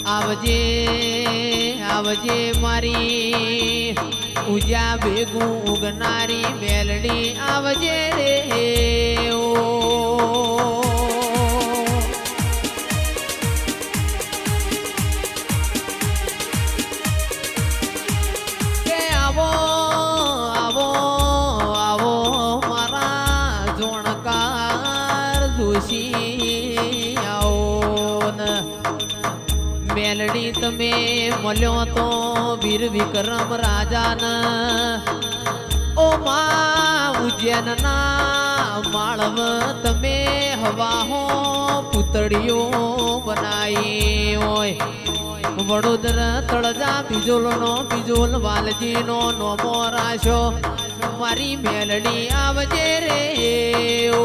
આવજે આવજે મારી ઉજા ભેગું ઉગનારી મેલડી આવજે રે ઓ કે આવો આવો આવો મારા જોણકાર દોશી આવો ને મેલડી તમે મળ્યો તો વીર વિક્રમ રાજાના ઓ માં ઉજ્જૈનના માળવ તમે હવાહો પૂતળીઓ બનાવી હોય વડોદરા તળજા બિજોલનો બિજોલ વાલજીનો નોમો રાશો મારી મેલડી આવજે રે ઓ